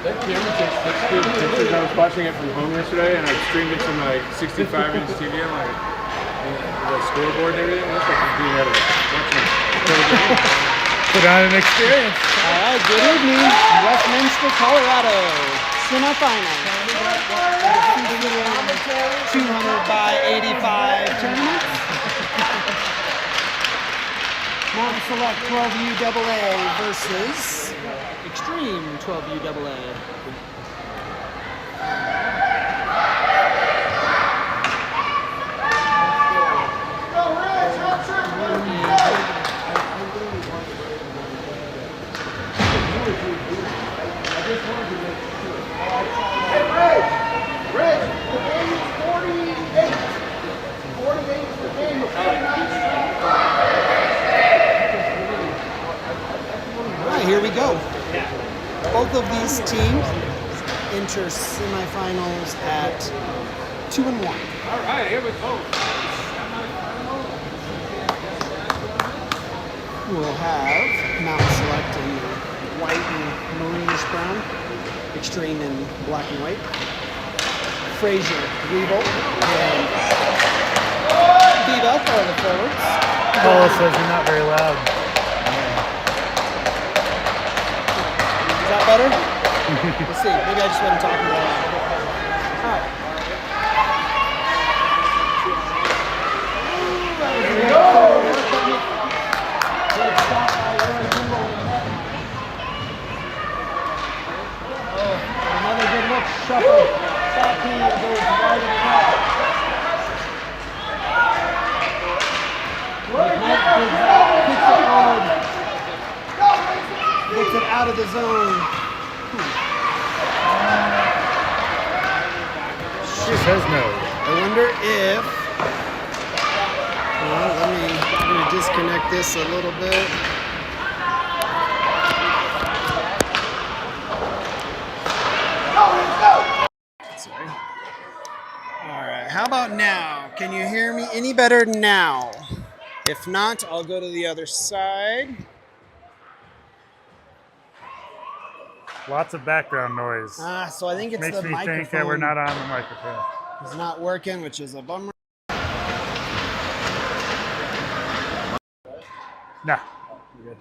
That camera takes good pictures. I was watching it from home yesterday, and I streamed it to my 65-inch TV on my the scoreboard and everything. That's like being out of it. Put on an experience. All right, good evening, Westminster, Colorado, semifinals. 200 by 85 tournament. Mountain Select 12UAA versus Extreme 12UAA. Here we go. Both of these teams enter semifinals at 2-1. All right, here we go. We'll have Mountain Select in white and maroonish brown, Extreme in black and white, Frazier, Weevil, and Bebop are the forwards. Paula says you're not very loud. Is that better? Let's see. Maybe I just wasn't talking about it. All right. Another good look. Shuffle. Shot key goes right in the top. Gets it out of the zone. She says no. I wonder if. Well, let me disconnect this a little bit. Sorry. All right. How about now? Can you hear me any better now? If not, I'll go to the other side. Lots of background noise. So I think it's Makes the me microphone. think that we're not on the microphone. It's not working, which is a bummer. No. We're good.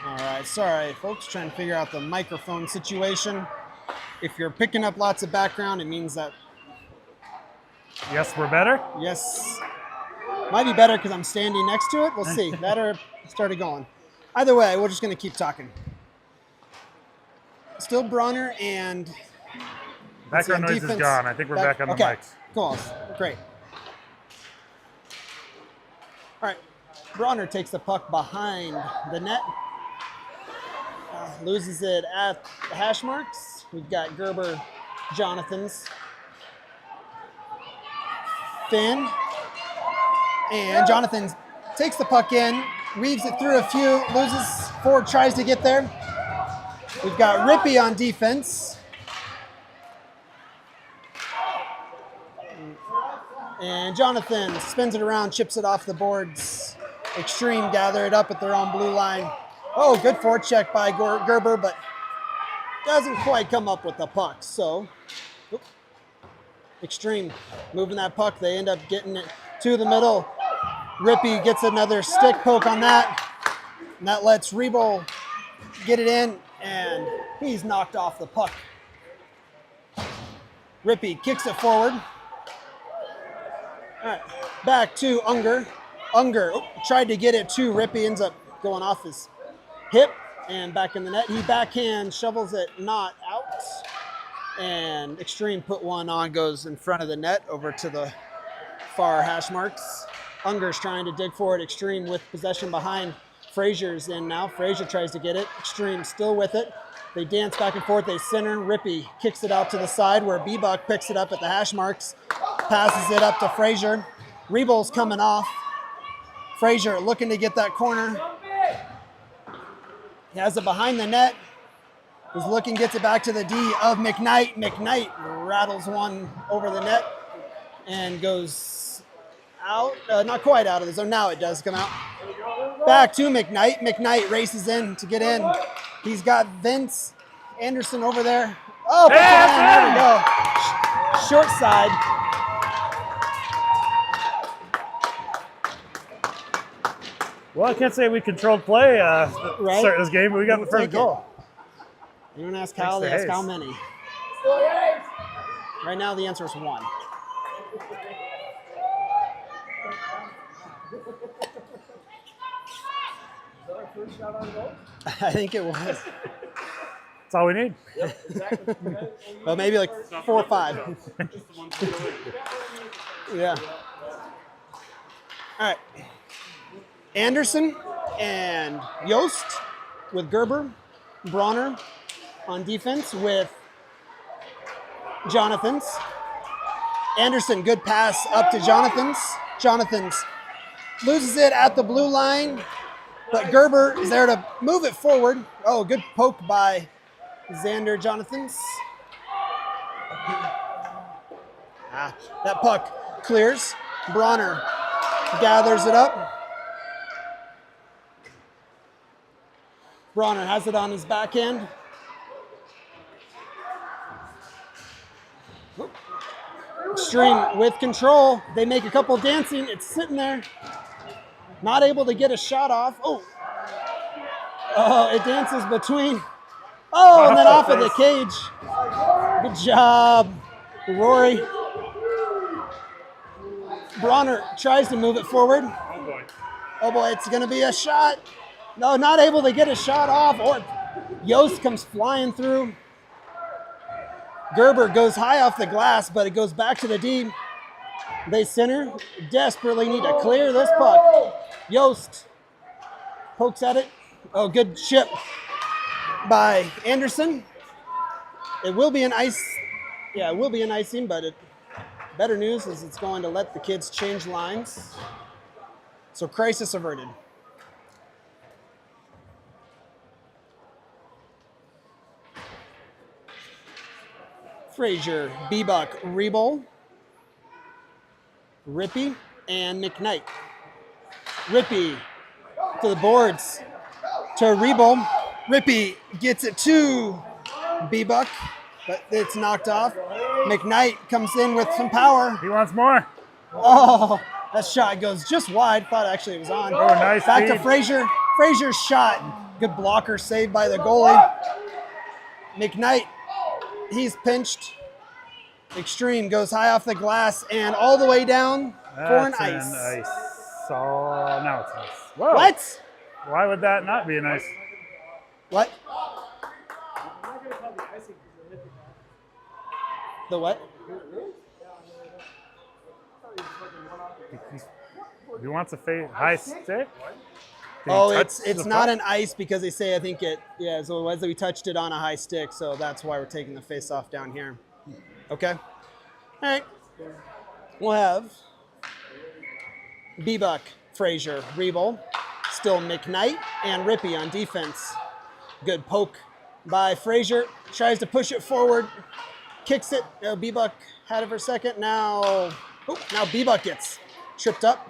All right, sorry, folks. Trying to figure out the microphone situation. If you're picking up lots of background, it means that Yes, we're better? yes, might be better because I'm standing next to it. We'll see. That or started going. Either way, we're just going to keep talking. Still Bronner and Background noise is defense. gone. I think we're back on the okay. mics. Cool. Great. All right. Bronner takes the puck behind the net. Loses it at the hash marks. We've got Gerber, Jonathan's, Finn, and Jonathan takes the puck in, weaves it through a few, loses, forward tries to get there. We've got Rippy on defense. And Jonathan spins it around, chips it off the boards. Extreme gather it up at their own blue line. Oh, good forecheck by Gerber, but doesn't quite come up with the puck. So, Extreme moving that puck. They end up getting it to the middle. Rippy gets another stick poke on that. And that lets Rebo get it in, and he's knocked off the puck. Rippy kicks it forward. All right, back to Unger. Unger tried to get it to Rippy, ends up going off his hip and back in the net. He backhand shovels it not out. And Extreme put one on, goes in front of the net over to the far hash marks. Unger's trying to dig forward. Extreme with possession behind. Frazier's in now. Frazier tries to get it. Extreme still with it. They dance back and forth. They center. Rippy kicks it out to the side where Bebop picks it up at the hash marks. Passes it up to Frazier. Rebel's coming off. Frazier looking to get that corner. He has it behind the net. He's looking, gets it back to the D of McKnight. McKnight rattles one over the net and goes out. Not quite out of the zone. Now it does come out. Back to McKnight. McKnight races in to get in. He's got Vince Anderson over there Oh, puts it Yeah, in. There we that's go. Short side. Well, I can't say we controlled play Right. start this game, but we got the We'll first take it. goal. You don't ask how, to they ask Hayes. how many. Right now, the answer is 1. I think it was. That's all we need. Well, maybe like 4 or 5. Yeah. All right. Anderson and Yost with Gerber. Bronner on defense with Jonathans. Anderson, good pass up to Jonathans. Jonathans loses it at the blue line, but Gerber is there to move it forward. Oh, good poke by Xander Jonathans. That puck clears. Bronner gathers it up. Bronner has it on his backhand. Extreme with control. They make a couple dancing. It's sitting there. Not able to get a shot off. Oh, it dances between. Oh, and then off of the cage. Good job, Rory. Bronner tries to move it forward. Oh boy, it's going to be a shot. No, not able to get a shot off. Or Yost comes flying through. Gerber goes high off the glass, but it goes back to the D. They center. Desperately need to clear this puck. Yost pokes at it. Oh, good chip by Anderson. It will be an ice. Yeah, it will be an icing, but better news is it's going to let the kids change lines. So crisis averted. Frazier, Bebuck, Reboll, Rippey, and McKnight. Rippey to the boards to Reboll. Rippey gets it to Bebuck, but it's knocked off. McKnight comes in with some power. He wants more. Oh, that shot goes just wide. Thought actually it was on. Oh, nice Back to feed. Frazier. Frazier's shot. Good blocker saved by the goalie. McKnight, he's pinched. Extreme goes high off the glass and all the way down for an That's ice. Oh, now it's ice. Whoa. What? Why would that not be an ice? What? The what? He wants a high stick? Did he Oh, touch it's the not puck? an ice because they say I think so it was that we touched it on a high stick, so that's why we're taking the face off down here. Okay. All right. We'll have Bebuck, Frazier, Reboll, still McKnight, and Rippey on defense. Good poke by Frazier. Tries to push it forward. Kicks it. Bebuck had it for a second. Now Bebuck gets tripped up.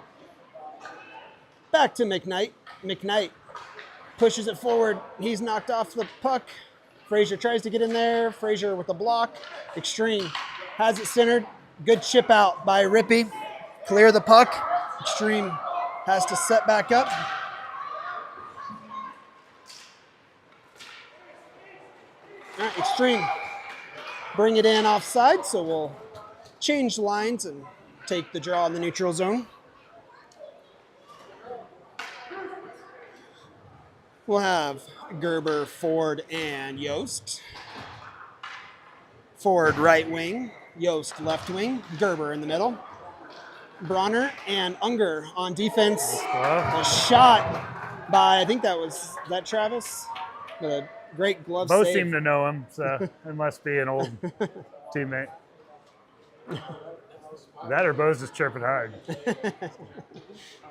Back to McKnight. McKnight pushes it forward. He's knocked off the puck. Frazier tries to get in there. Frazier with the block. Extreme has it centered. Good chip out by Rippey. Clear the puck. Extreme has to set back up. All right, Extreme bring it in offside, so we'll change lines and take the draw in the neutral zone. We'll have Gerber, Ford, and Yost. Ford right wing, Yost left wing, Gerber in the middle. Bronner and Unger on defense. A shot by, I think was that Travis? With a great glove Both save. seem to know him, so it must be an old teammate. That or Bo's just chirping hard.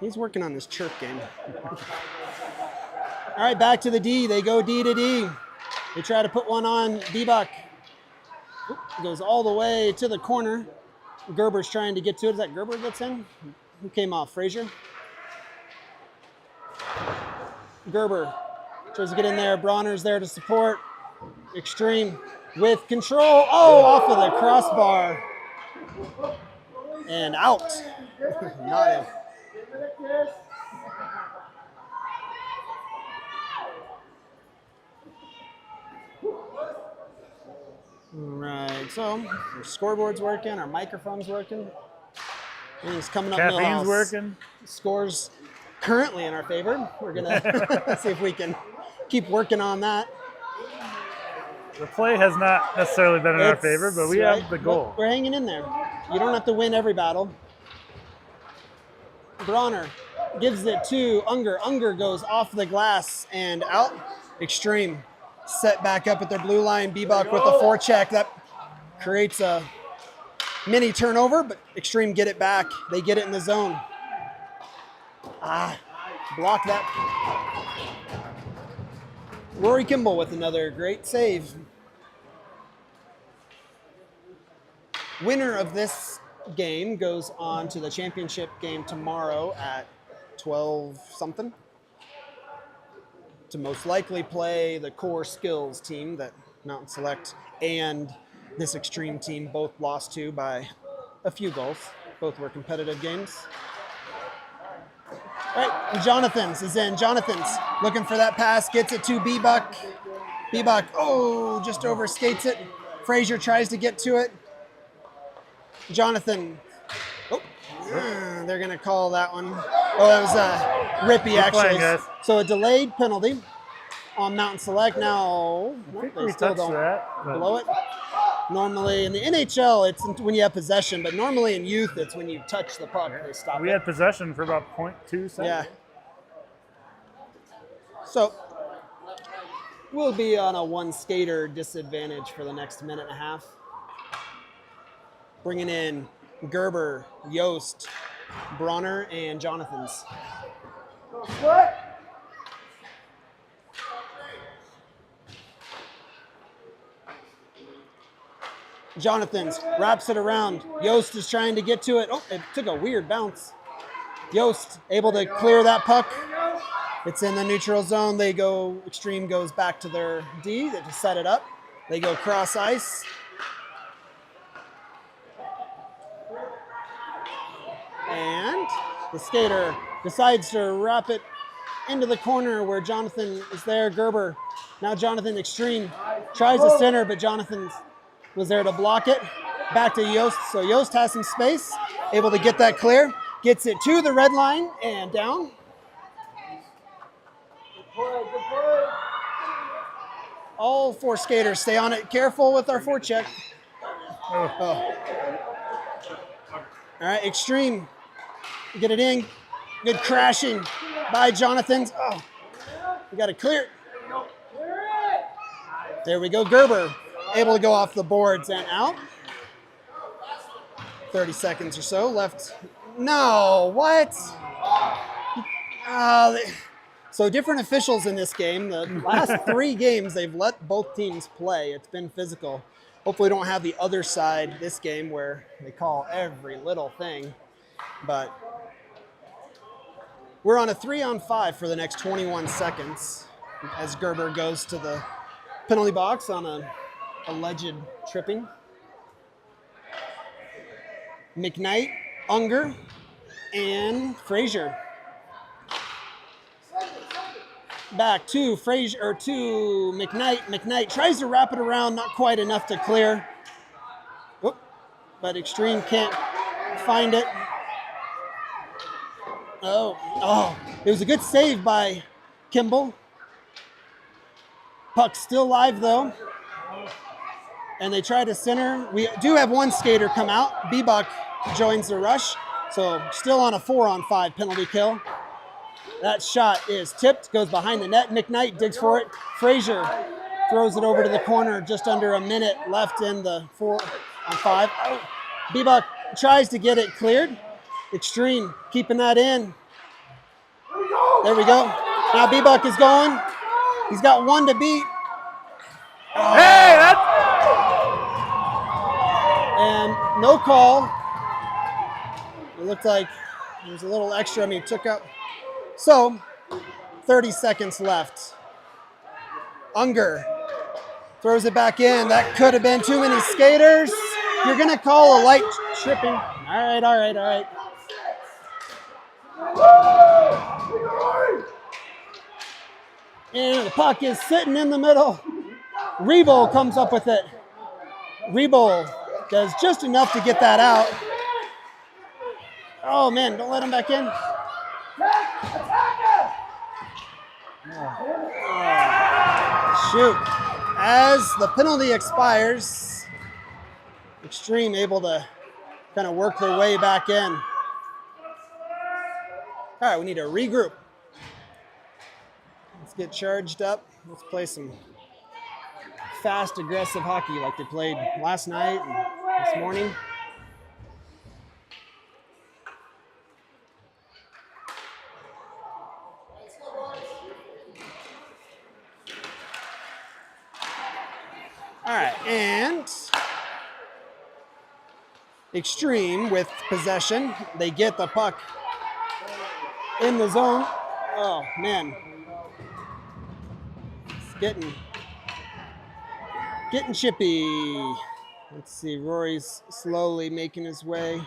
He's working on this chirp game. All right, back to the D. They go D to D. They try to put one on Bebuck. Goes all the way to the corner. Gerber's trying to get to it. Is that Gerber gets in? Who came off? Frazier? Gerber tries to get in there. Bronner's there to support. Extreme with control. Oh, off of the crossbar. And out. Not in. Right, so our scoreboard's working, our microphone's working. Everything's coming up. Caffeine's Millhouse. working. Scores currently in our favor. We're gonna see if we can keep working on that. The play has not necessarily been in our It's- favor, but we right, have the but goal. we're hanging in there. You don't have to win every battle. Bronner gives it to Unger. Unger goes off the glass and out. Extreme set back up at their blue line. Bebuk with the forecheck. That creates a mini turnover, but Extreme get it back. They get it in the zone. Block that. Rory Kimball with another great save. Winner of this game goes on to the championship game tomorrow at 12 something to most likely play the core skills team that Mountain Select and this Extreme team both lost to by a few goals. Both were competitive games. All right, Jonathan's is in. Jonathan's looking for that pass, gets it to Bebuk. Bebuk, oh, just overskates it. Frazier tries to get to it. Jonathan, they're going to call that one. Oh, that was Rippy, actually. playing, guys. So a delayed penalty on Mountain Select. Now, I think they we still touched don't that. but- blow it. Normally in the NHL, it's when you have possession, but normally in youth, it's when you touch the puck, they stop We it. had possession for about 0.2 seconds. Yeah. So we'll be on a one skater disadvantage for the next minute and a half. Bringing in Gerber, Yost, Bronner, and Jonathan's. Jonathan's wraps it around. Yost is trying to get to it. Oh, it took a weird bounce. Yost able to clear that puck. It's in the neutral zone. They go, Extreme goes back to their D. They just set it up. They go cross ice. And the skater decides to wrap it into the corner where Jonathan is there. Gerber. Now Jonathan Extreme tries to center, but Jonathan was there to block it. Back to Yost. So Yost has some space, able to get that clear. Gets it to the red line and down. All four skaters stay on it. Careful with our forecheck. Oh. All right, Extreme. Get it in. Good crashing by Jonathan. Oh, we got to clear. There we go. Gerber able to go off the boards and out. 30 seconds or so left. No, what? So different officials in this game. The last 3 games, they've let both teams play. It's been physical. Hopefully we don't have the other side this game where they call every little thing. But we're on a 3-on-5 for the next 21 seconds as Gerber goes to the penalty box on a alleged tripping. McKnight, Unger, and Frazier. Back to Frazier, or to McKnight. McKnight tries to wrap it around, not quite enough to clear. Whoop, but Extreme can't find it. Oh, it was a good save by Kimball. Puck still live though. And they try to center. We do have one skater come out. Bebuk joins the rush. So still on a 4-on-5 penalty kill. That shot is tipped, goes behind the net. McKnight digs for it. Frazier throws it over to the corner. Just under a minute left in the 4-on-5. Oh, Bebuk tries to get it cleared. Extreme keeping that in. There we go. Now Bebuk is going. He's got one to beat. Hey, that's And no call. It looked like there was a little extra. I mean, took up. So, 30 seconds left. Unger Throws it back in. That could have been too many skaters. You're going to call a light tripping. All right, all right, all right. And the puck is sitting in the middle. Rebo comes up with it. Rebo does just enough to get that out. Oh, man, don't let him back in. Oh, shoot. As the penalty expires, Extreme able to kind of work their way back in. All right, we need to regroup. Let's get charged up. Let's play some fast, aggressive hockey like they played last night and this morning. All right, and Extreme with possession. They get the puck in the zone. Oh, man. It's getting chippy. Let's see, Rory's slowly making his way.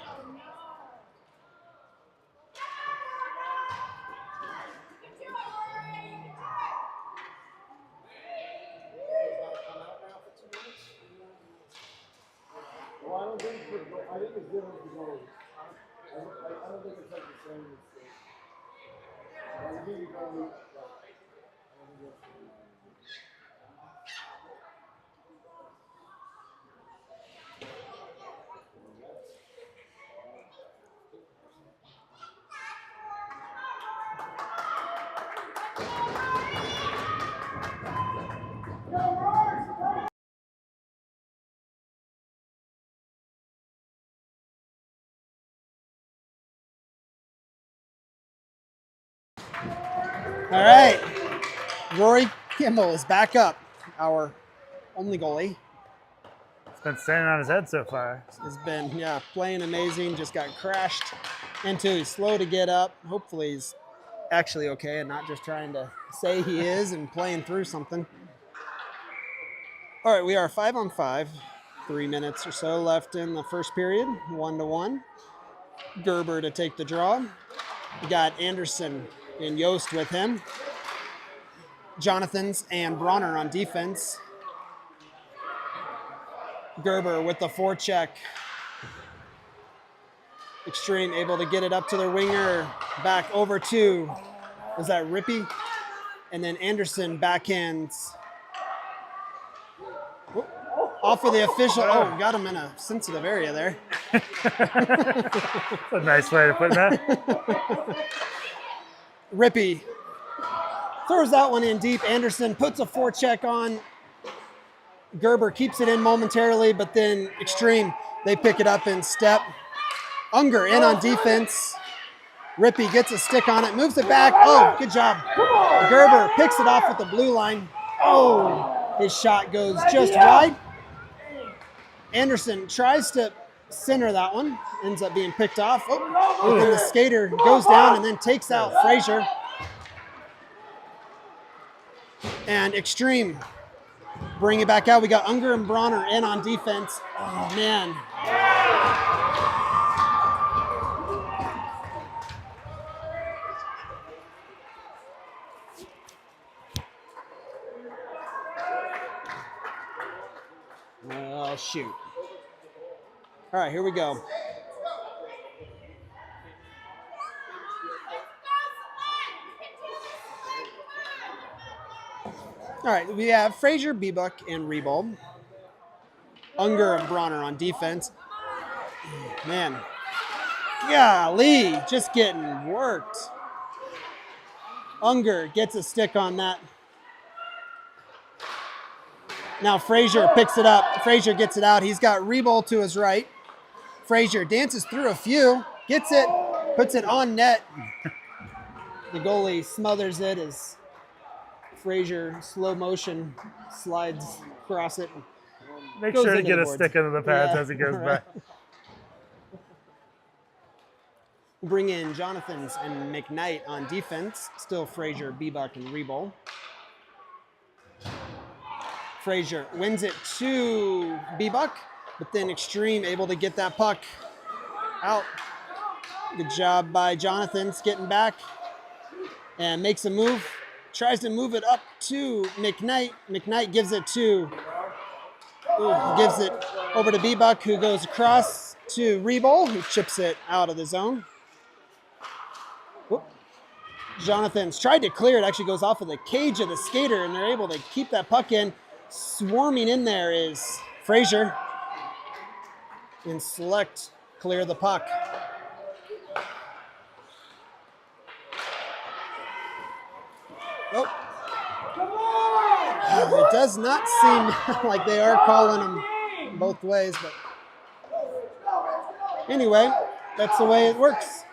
All right, Rory Kimball is back up, our only goalie. It's been standing on his head so far. Has been, playing amazing. Just got crashed into. He's slow to get up. Hopefully he's actually okay and not just trying to say he is and playing through something. All right, we are 5-on-5. 3 minutes or so left in the first period, 1-1. Gerber to take the draw. We got Anderson and Yost with him. Jonathans and Bronner on defense. Gerber with the forecheck. Extreme able to get it up to their winger. Back over to, is that Rippey? And then Anderson backhands. Off of the official. Oh, got him in a sensitive area there. That's a nice way to put that. Rippey throws that one in deep. Anderson puts a forecheck on. Gerber keeps it in momentarily, but then Extreme, they pick it up in step. Unger in on defense. Rippey gets a stick on it, moves it back. Oh, good job. Gerber picks it off with the blue line. Oh, his shot goes just wide. Anderson tries to center that one, ends up being picked off. Oh, and then the skater goes down and then takes out Frazier. And Extreme bring it back out. We got Unger and Bronner in on defense. Oh, man. Oh, shoot. All right, here we go. All right, we have Frazier, Bebuck, and Rebold. Unger and Bronner on defense. Man, golly, just getting worked. Unger gets a stick on that. Now Frazier picks it up. Frazier gets it out. He's got Rebold to his right. Frazier dances through a few, gets it, puts it on net. The goalie smothers it as Frazier slow motion slides across it. Make sure to get a stick into the pads as he goes by. Bring in Jonathans and McKnight on defense. Still Frazier, Bebuck, and Rebold. Frazier wins it to B-Buck, but then Extreme able to get that puck out. Good job by Jonathan's getting back and makes a move. Tries to move it up to McKnight. McKnight gives it over to B-Buck, who goes across to Rebol, who chips it out of the zone. Whoop. Jonathan's tried to clear it, actually goes off of the cage of the skater, and they're able to keep that puck in. Swarming in there is Frazier. And Select clear the puck. Oh. It does not seem like they are calling them both ways, but anyway, that's the way it works.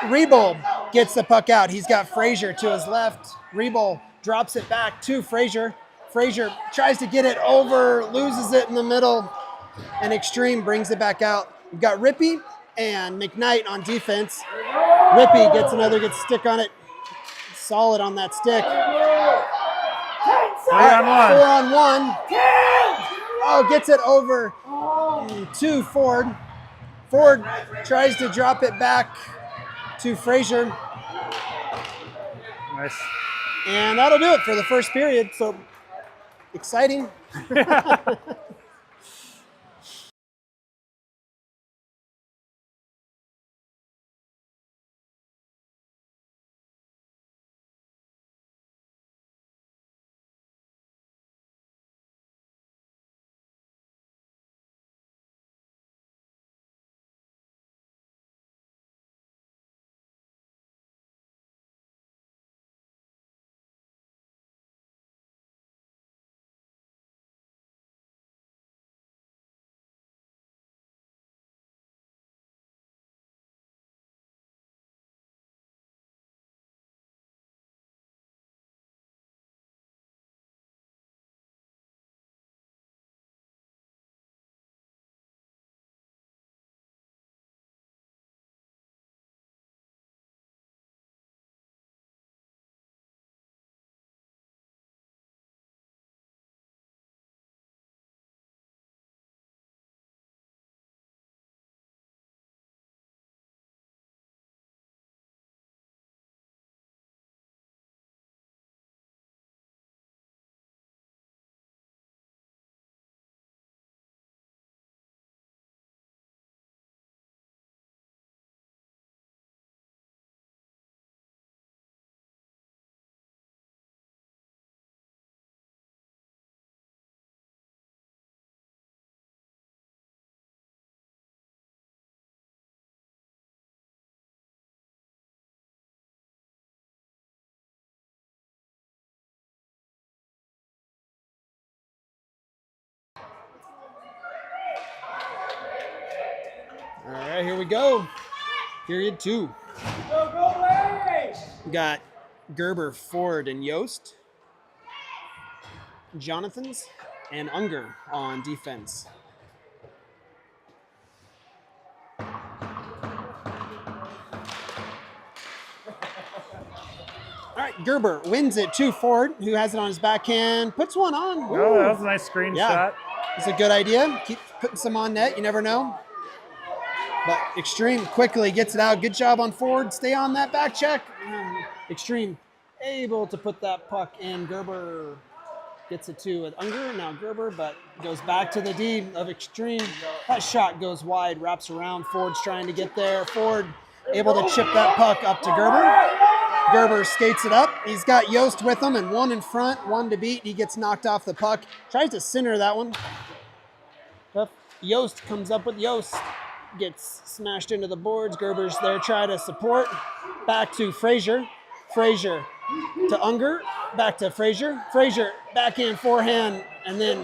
Rebol gets the puck out. He's got Frazier to his left. Rebol drops it back to Frazier. Frazier tries to get it over, loses it in the middle, and Extreme brings it back out. We've got Rippy and McKnight on defense. Rippy gets another good stick on it. Solid on that stick. 3-on-1. 4-on-1. Oh, gets it over to Ford. Ford tries to drop it back to Frazier. Nice. And that'll do it for the first period. So exciting. All right, here we go. Period 2. We got Gerber, Ford, and Yost. Jonathan's and Unger on defense. All right, Gerber wins it to Ford, who has it on his backhand, puts one on. Oh, that was a nice screenshot. Yeah, it's a good idea. Keep putting some on net, you never know. But Extreme quickly gets it out. Good job on Ford. Stay on that back check. Extreme able to put that puck in. Gerber gets it to Unger. Now Gerber, but goes back to the D of Extreme. That shot goes wide, wraps around. Ford's trying to get there. Ford able to chip that puck up to Gerber. Gerber skates it up. He's got Yost with him, and one in front, one to beat. He gets knocked off the puck. Tries to center that one. But Yost comes up with Yost. Gets smashed into the boards. Gerber's there trying to support. Back to Frazier. Frazier to Unger. Back to Frazier. Frazier backhand, forehand, and then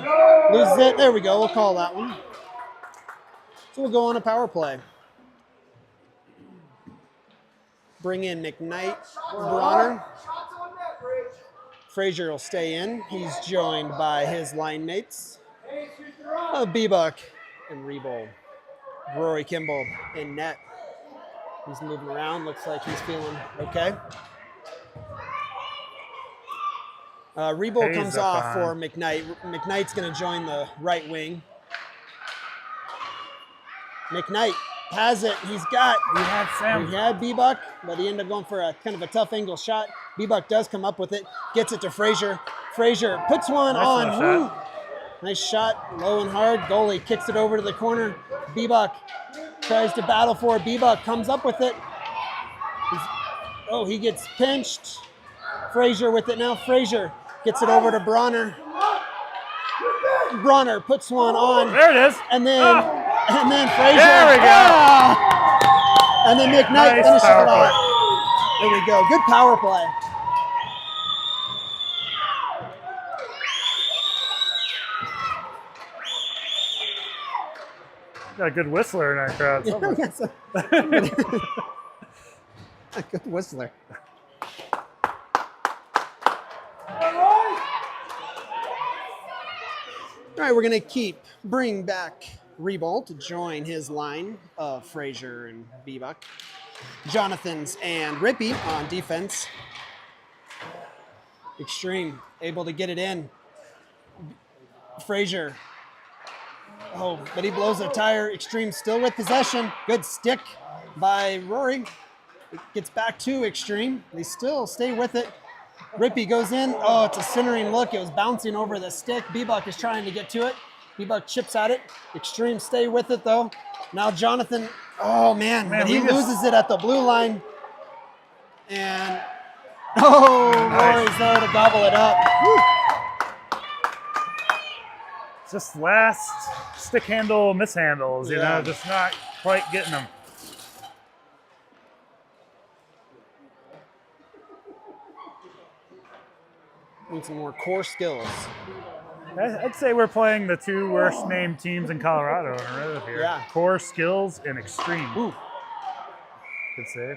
loses it. There we go. We'll call that one. So we'll go on a power play. Bring in McKnight, Bronner. Frazier will stay in. He's joined by his line mates of B-Buck and Rebol. Rory Kimball in net. He's moving around. Looks like he's feeling okay. Rebo Pays comes up off on. for McKnight. McKnight's going to join the right wing. McKnight has it. He had B-Buck, but he ended up going for a kind of a tough angle shot. B-Buck does come up with it, gets it to Frazier. Frazier puts one Nice on. little shot. Woo! Nice shot, low and hard. Goalie kicks it over to the corner. B-Buck tries to battle for it. B-Buck comes up with it. He gets pinched. Frazier with it now. Frazier gets it over to Bronner. Bronner puts one on. There it is. And then Frazier. There we go. And then McKnight Nice finishes power it off. There we go. Good power play. Got a good whistler in our crowd. somewhere. Yes. A good whistler. All right, we're going to bring back Rebo to join his line of Frazier and B-Buck. Jonathan's and Rippy on defense. Extreme, able to get it in. Frazier. Oh, but he blows a tire. Extreme still with possession. Good stick by Rory. It gets back to Extreme. They still stay with it. Rippy goes in. Oh, it's a centering look. It was bouncing over the stick. B-Buck is trying to get to it. B-Buck chips at it. Extreme stay with it, though. Now Jonathan. Oh, man. But he loses it at the blue line. And, Rory's there to gobble it up. Woo. Just last stick handle mishandles, you know, just not quite getting them. Need some more core skills. I'd say we're playing the two worst named teams in Colorado in a row here. Yeah. Core skills and extreme. Ooh. Good save.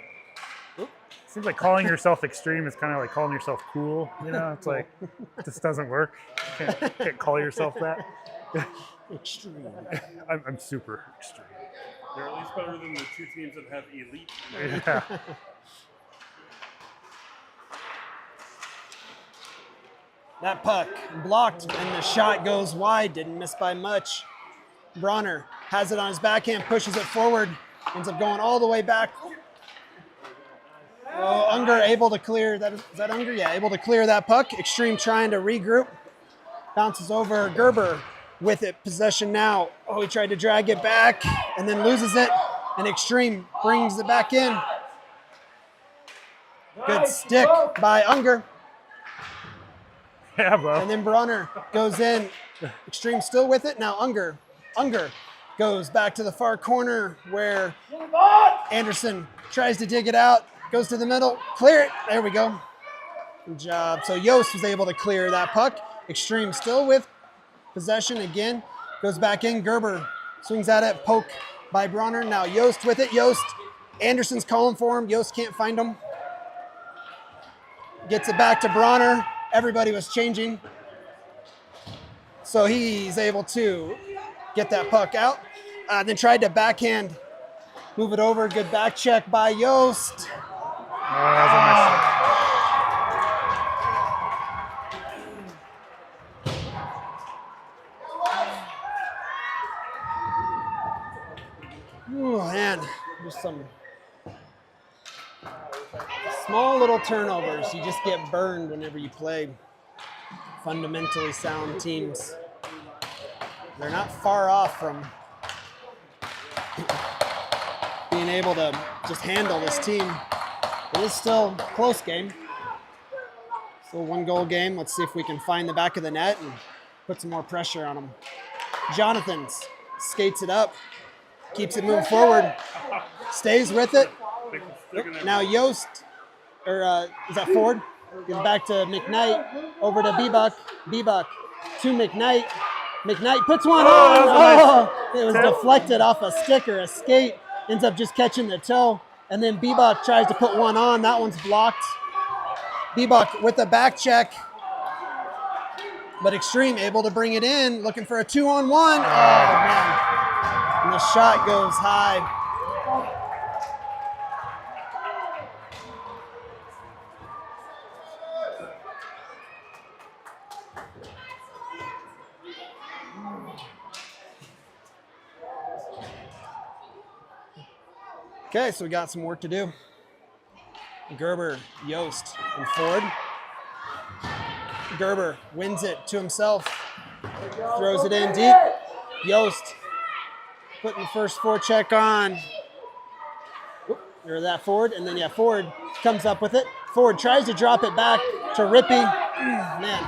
Oop. Seems like calling yourself extreme is kind of like calling yourself cool. You know, it's like, it just doesn't work. Can't call yourself that. Extreme. I'm super extreme. They're at least better than the two teams that have elite. Yeah. That puck blocked, and the shot goes wide. Didn't miss by much. Bronner has it on his backhand, pushes it forward, ends up going all the way back. Oh, Unger able to clear that. Is that Unger? Yeah, able to clear that puck. Extreme trying to regroup. Bounces over Gerber with it. Possession now. Oh, he tried to drag it back and then loses it. And Extreme brings it back in. Good stick by Unger. Yeah, bro. And then Bronner goes in. Extreme still with it. Now Unger goes back to the far corner where Anderson tries to dig it out. Goes to the middle. Clear it. There we go. Good job. So Yost was able to clear that puck. Extreme still with possession again. Goes back in. Gerber swings at it. Poke by Bronner. Now Yost with it. Yost. Anderson's calling for him. Yost can't find him. Gets it back to Bronner. Everybody was changing. So he's able to get that puck out. Then tried to backhand. Move it over. Good back check by Yost. Oh, that was a nice. Ooh, man, just some small little turnovers. You just get burned whenever you play fundamentally sound teams. They're not far off from being able to just handle this team. It is still a close game. Still 1-goal game. Let's see if we can find the back of the net and put some more pressure on them. Jonathan skates it up, keeps it moving forward, stays with it. Now Yost, or is that Ford? Gives back to McKnight, over to B-Buck. B-Buck to McKnight. McKnight puts one on. Oh, it was deflected off a stick or a skate. Ends up just catching the toe. And then B-Buck tries to put one on. That one's blocked. B-Buck with the back check. But Extreme able to bring it in, looking for a 2-on-1. Oh, man. And the shot goes high. Okay, so we got some work to do. Gerber, Yost, and Ford. Gerber wins it to himself. Throws it in deep. Yost putting the first forecheck on. Or that Ford, and then yeah, Ford comes up with it. Ford tries to drop it back to Rippy. Man.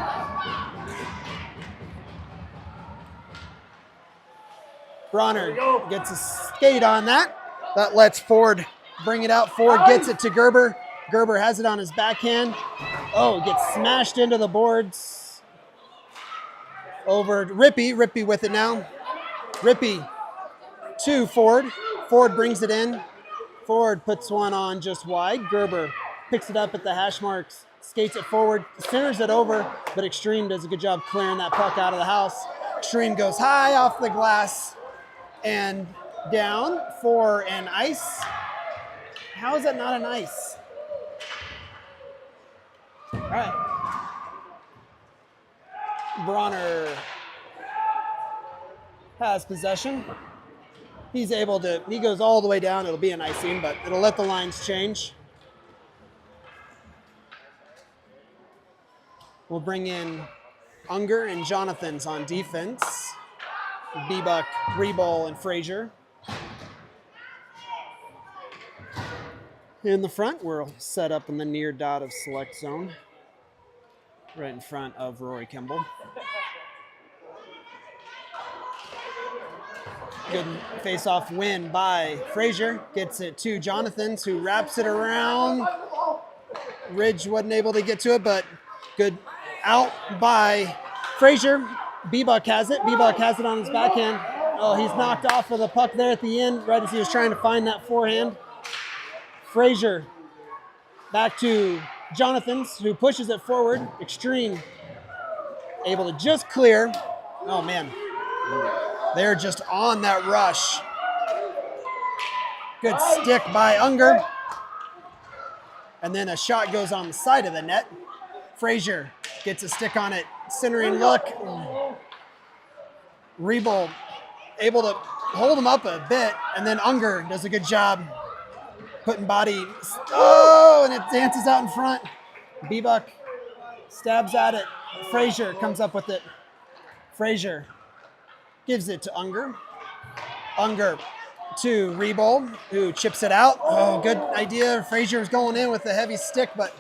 Bronner gets a skate on that. That lets Ford bring it out. Ford gets it to Gerber. Gerber has it on his backhand. Oh, gets smashed into the boards. Over Rippy. Rippy with it now. Rippy to Ford. Ford brings it in. Ford puts one on just wide. Gerber picks it up at the hash marks, skates it forward, centers it over, but Extreme does a good job clearing that puck out of the house. Extreme goes high off the glass and down for an ice. How is that not an ice? All right. Bronner has possession. He's able to, he goes all the way down. It'll be an icing, but it'll let the lines change. We'll bring in Unger and Jonathan's on defense. Bebuck, Reball, and Frazier. In the front, we're set up in the near dot of select zone. Right in front of Rory Kimball. Good face-off win by Frazier. Gets it to Jonathan's, who wraps it around. Ridge wasn't able to get to it, but good out by Frazier. Bebuck has it. Bebuck has it on his backhand. Oh, he's knocked off of the puck there at the end, right as he was trying to find that forehand. Frazier back to Jonathan's, who pushes it forward. Extreme able to just clear. Oh, man. They're just on that rush. Good stick by Unger. And then a shot goes on the side of the net. Frazier gets a stick on it. Centering look. Rebel able to hold him up a bit. And then Unger does a good job putting body. Oh, and it dances out in front. Bebuck stabs at it. Frazier comes up with it. Frazier gives it to Unger. Unger to Rebol, who chips it out. Oh, good idea. Frazier was going in with a heavy stick, but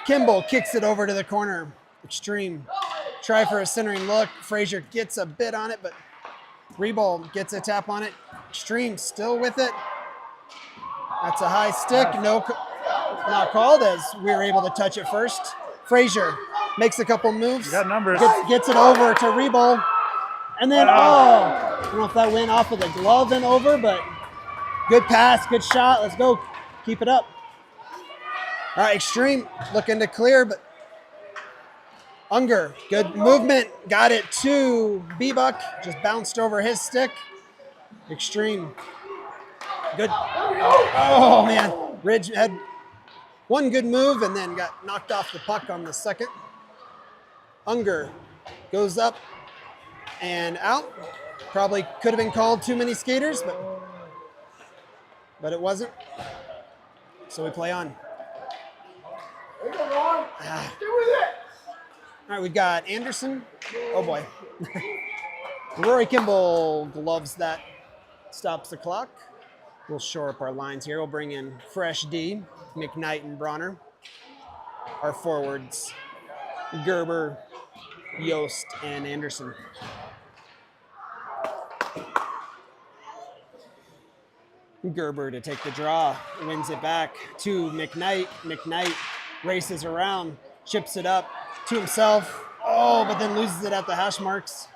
Kimball kicks it over to the corner. Extreme. Try for a centering look. Frazier gets a bit on it, but Rebol gets a tap on it. Extreme still with it. That's a high stick. No, not called, as we were able to touch it first. Frazier makes a couple moves. You got numbers. Gets it over to Rebol. And then, I don't know if that went off of the glove and over, but good pass, good shot. Let's go. Keep it up. All right, Extreme looking to clear, but Unger, good movement. Got it to Bebuck. Just bounced over his stick. Extreme. Good. Oh, man. Ridge had one good move and then got knocked off the puck on the second. Unger goes up and out. Probably could have been called too many skaters, but it wasn't. So we play on. All right, we've got Anderson. Oh, boy. Rory Kimball gloves that. Stops the clock. We'll shore up our lines here. We'll bring in Fresh D, McKnight, and Bronner. Our forwards, Gerber, Yost, and Anderson. Gerber to take the draw, wins it back to McKnight. McKnight races around, chips it up to himself. Oh, but then loses it at the hash marks.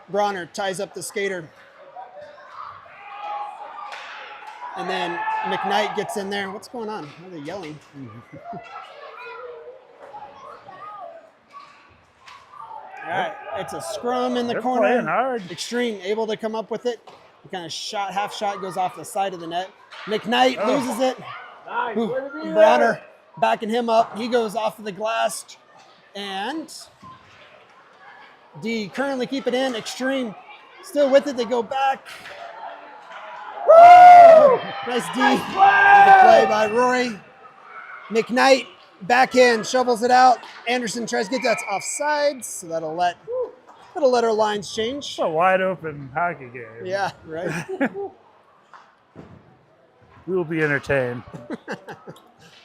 Bronner ties up the skater. And then McKnight gets in there. What's going on? Why are they yelling? All right, it's a scrum in the corner. Playing hard. Extreme able to come up with it. Kind of shot, half shot goes off the side of the net. McKnight loses it. Nice. Bronner backing him up. He goes off of the glass. And D currently keep it in. Extreme Still with it. They go back. Woo! Nice D. Good play by Rory. McKnight backhand shovels it out. Anderson tries to get that offside, so that'll let our lines change. It's a wide open hockey game. Yeah, right. We will be entertained.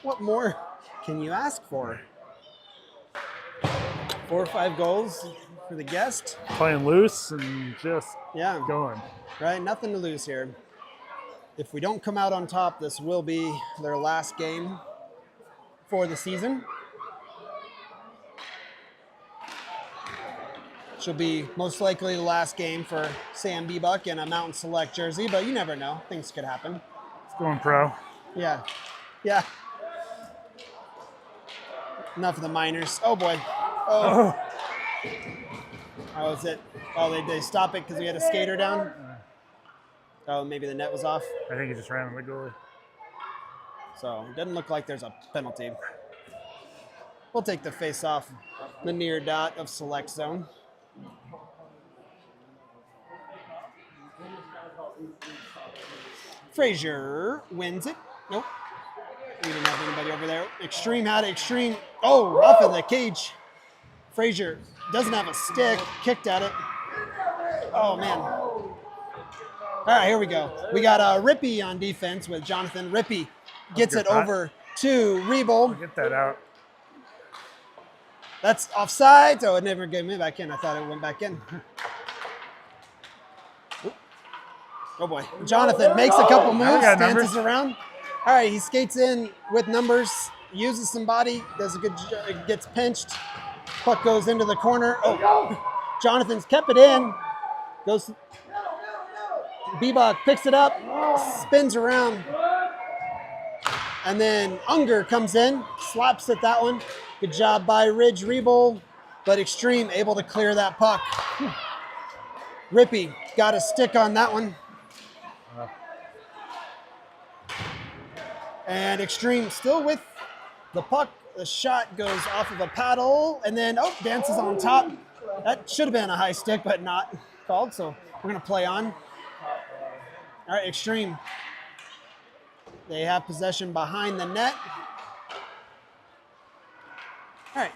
What more can you ask for? 4 or 5 goals for the guest. Playing loose and just Yeah, going. right. Nothing to lose here. If we don't come out on top, this will be their last game for the season. She'll be most likely the last game for Sam Bebuck in a Mountain Select jersey, but you never know. Things could happen. It's going pro. Yeah. Yeah. Enough of the minors. Oh, boy. Oh. Oh, is it? Oh, they stop it because we had a skater down? Oh, maybe the net was off. I think he just ran on the goalie. So it doesn't look like there's a penalty. We'll take the face off the near dot of select zone. Frazier wins it. Nope. We didn't have anybody over there. Extreme had it. Extreme. Oh, off of the cage. Frazier doesn't have a stick. Kicked at it. Oh, man. All right, here we go. We got Rippey on defense with Jonathan. Rippey gets it over to Rebel. Get that out. That's offside. Oh, it never gave me back in. I thought it went back in. Oh, boy. Jonathan makes a couple moves, dances around. All right, he skates in with numbers, uses some body, does a good job, gets pinched. Puck goes into the corner. Oh, Jonathan's kept it in. Goes. Bebuck picks it up, spins around. And then Unger comes in, slaps at that one. Good job by Ridge Rebel, but Extreme able to clear that puck. Rippey got a stick on that one. And Extreme still with the puck. The shot goes off of a paddle and then, dances on top. That should have been a high stick, but not called, so we're going to play on. All right, Extreme. They have possession behind the net. All right,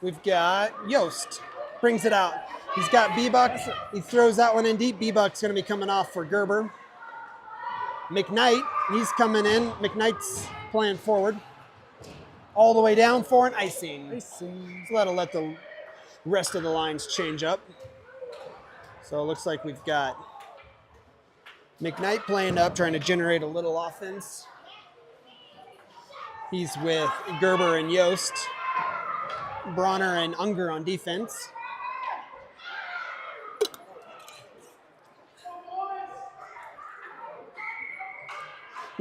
we've got Yost. Brings it out. He's got Bebuck. He throws that one in deep. Bebuck's going to be coming off for Gerber. McKnight, he's coming in. McKnight's playing forward. All the way down for an icing. So that'll let the rest of the lines change up. So it looks like we've got McKnight playing up, trying to generate a little offense. He's with Gerber and Yost. Bronner and Unger on defense.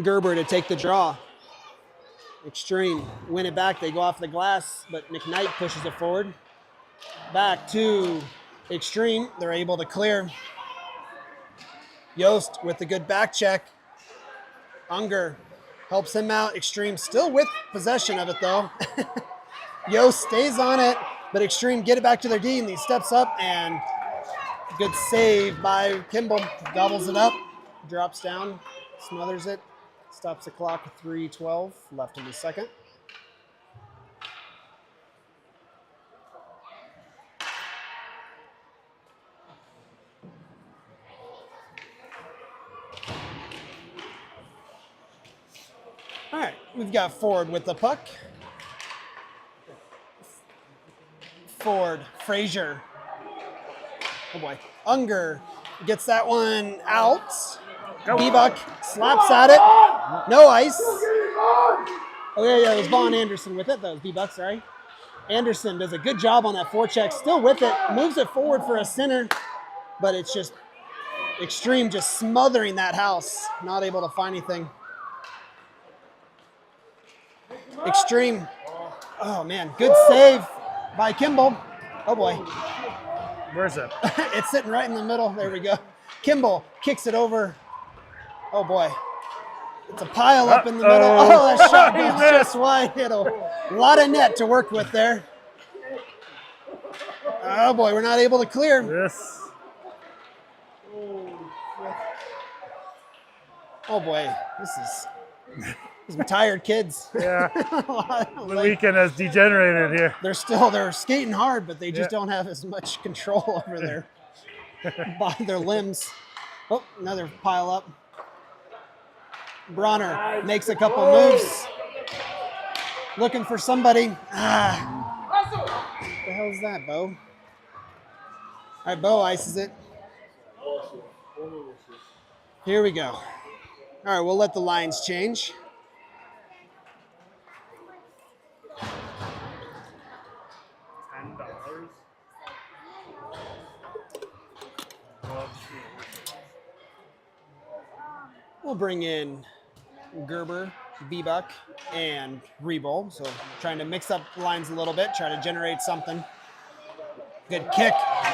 Gerber to take the draw. Extreme win it back. They go off the glass, but McKnight pushes it forward. Back to Extreme. They're able to clear. Yost with the good back check. Unger helps him out. Extreme still with possession of it though. Yost stays on it, but Extreme get it back to their D and he steps up and good save by Kimball. Gobbles it up, drops down, smothers it. Stops the clock at 3:12 left in the second. All right, we've got Ford with the puck. Ford, Frazier. Oh boy. Unger gets that one out. Bebuck slaps at it. No ice. Oh, yeah, it was Vaughn Anderson with it. That was Bebuck, sorry. Anderson does a good job on that forecheck. Still with it. Moves it forward for a center. But it's just Extreme just smothering that house. Not able to find anything. Extreme. Oh, man. Good save by Kimball. Oh, boy. Where's it? It's sitting right in the middle. There we go. Kimball kicks it over. Oh, boy. It's a pile up in the middle. Oh, that shot goes just wide. Hit a lot of net to work with there. Oh, boy. We're not able to clear. This. Oh boy, these tired kids. Yeah, the Like, weekend has degenerated here. they're skating hard, but they just Yeah. don't have as much control over their limbs. Oh, another pile up. Bronner makes a couple moves, looking for somebody. What the hell's that, Bo? All right, Bo ices it. Here we go. All right, we'll let the lines change. $10. We'll bring in Gerber, Bebuk, and Rebol. So trying to mix up the lines a little bit, try to generate something. Good kick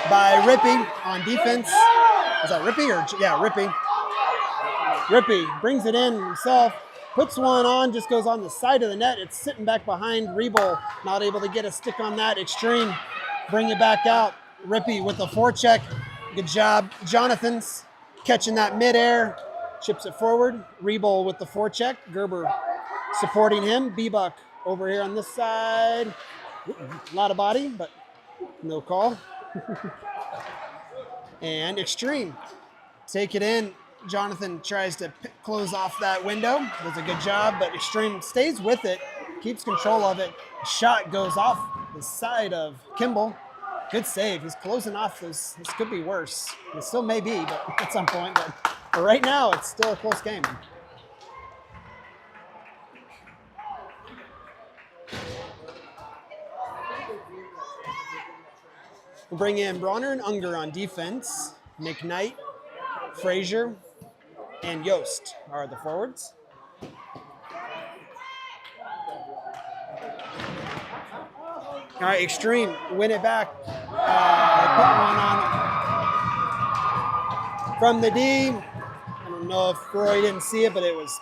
by Rippy on defense. Is that Rippy or yeah, Rippy? Rippy brings it in himself, puts one on, just goes on the side of the net. It's sitting back behind Rebol, not able to get a stick on that. Extreme, bring it back out. Rippy with the forecheck. Good job. Jonathan's catching that midair, chips it forward. Rebol with the forecheck. Gerber supporting him. Bebuk over here on this side. A lot of body, but no call. And Extreme. Take it in. Jonathan tries to close off that window. Does a good job, but Extreme stays with it, keeps control of it. Shot goes off the side of Kimball. Good save. He's closing off this. This could be worse. It still may be, but at some point. But right now, it's still a close game. We'll bring in Bronner and Unger on defense. McKnight, Frazier, and Yost are the forwards. All right, Extreme, win it back. Put one on from the D. I don't know if Roy didn't see it, but it was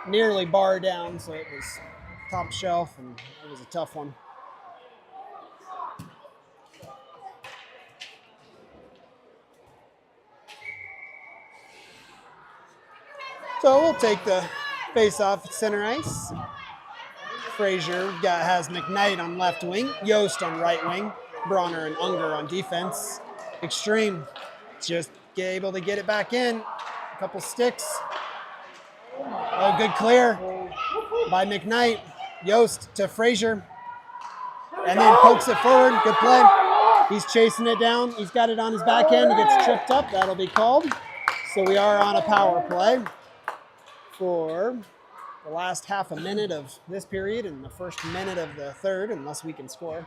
nearly bar down, so it was top shelf, and it was a tough one. So we'll take the face off at center ice. Frazier has McKnight on left wing, Yost on right wing, Bronner and Unger on defense. Extreme just able to get it back in. A couple sticks. Oh, good clear by McKnight. Yost to Frazier. And then pokes it forward. Good play. He's chasing it down. He's got it on his back end. He gets tripped up. That'll be called. So we are on a power play for the last half a minute of this period and the first minute of the third, unless we can score.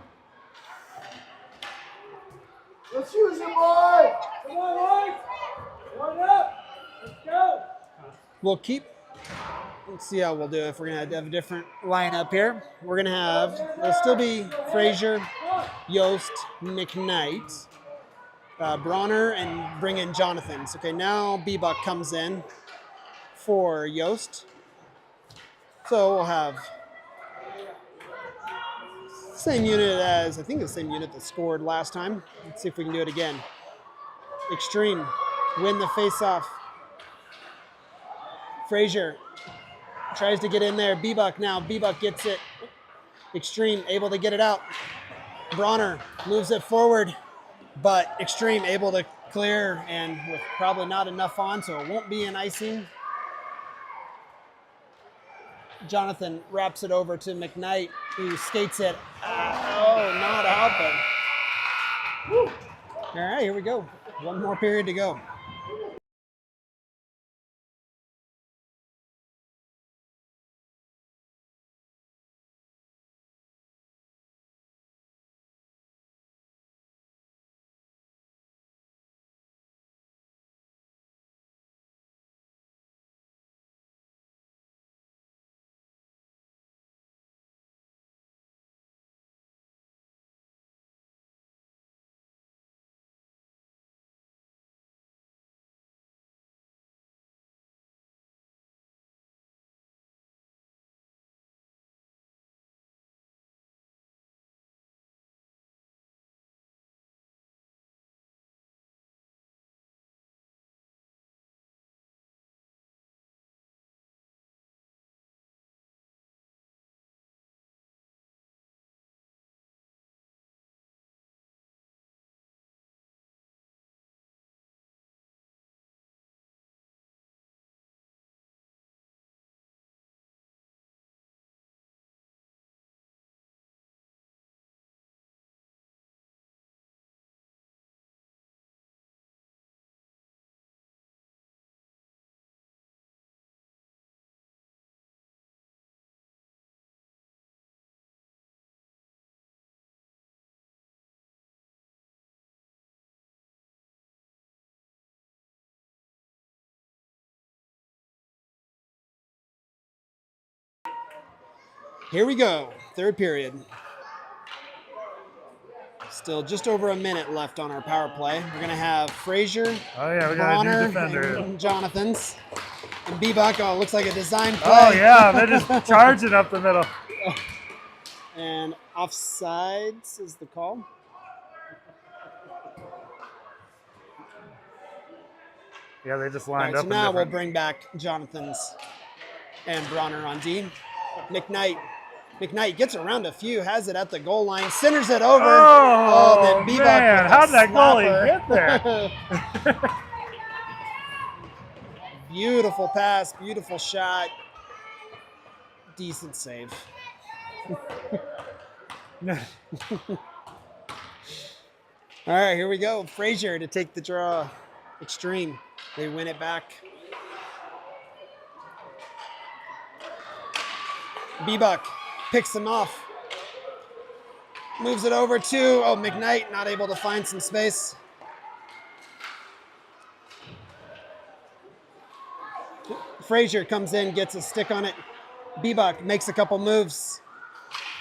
Let's use it, boy! Come on, boys! One up! Let's go! We'll keep, let's see how we'll do if we're going to have a different lineup here. We're going to have, it'll still be Frazier, Yost, McKnight, Bronner, and bring in Jonathan. So, okay, now Bebuk comes in for Yost. So we'll have same unit as, I think the same unit that scored last time. Let's see if we can do it again. Extreme, win the face-off. Frazier tries to get in there. Bebuk now. Bebuk gets it. Extreme able to get it out. Bronner moves it forward, but Extreme able to clear and with probably not enough on, so it won't be an icing. Jonathan wraps it over to McKnight, who skates it. Not out, but. Whew. All right, here we go. One more period to go. Here we go. Third period. Still just over a minute left on our power play. We're going to have Frazier, Oh yeah, we got a new Bronner, defender. and Jonathan's. And Bebuk, oh, looks like a design play. Oh yeah, they're just charging up the middle. And offsides is the call. Yeah, they just All lined right, up. so in now we'll different- bring back Jonathan's and Bronner on D. McKnight. McKnight gets around a few, has it at the goal line, centers it over. Oh, then Bebuk man, with a how'd that goalie snapper. get there? Beautiful pass, beautiful shot. Decent save. All right, here we go. Frazier to take the draw. Extreme. They win it back. Bebuk picks him off. Moves it over to, McKnight not able to find some space. Frazier comes in, gets a stick on it. Bebuk makes a couple moves.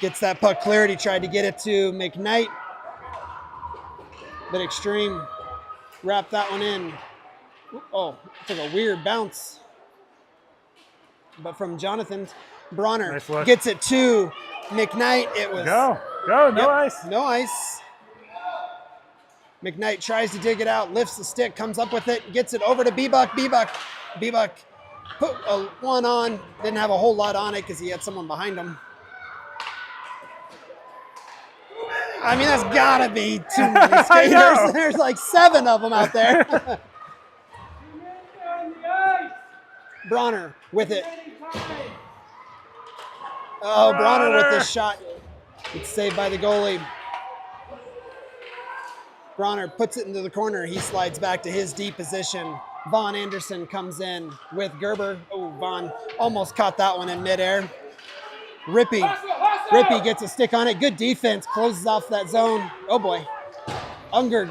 Gets that puck cleared. He tried to get it to McKnight. But Extreme wrapped that one in. Oh, took a weird bounce. But from Jonathan, Bronner Nice look. gets it to McKnight. It was Go, no Yep, ice. No ice. McKnight tries to dig it out, lifts the stick, comes up with it, gets it over to Bebuk. Bebuk put a one on, didn't have a whole lot on it because he had someone behind him. I mean, that's gotta be too many I skaters. know. There's like 7 of them out there. On the ice. Bronner with it. Oh, Bronner with this shot. It's saved by the goalie. Bronner puts it into the corner. He slides back to his D position. Vaughn Anderson comes in with Gerber. Oh, Vaughn almost caught that one in midair. Rippy gets a stick on it. Good defense. Closes off that zone. Oh, boy. Unger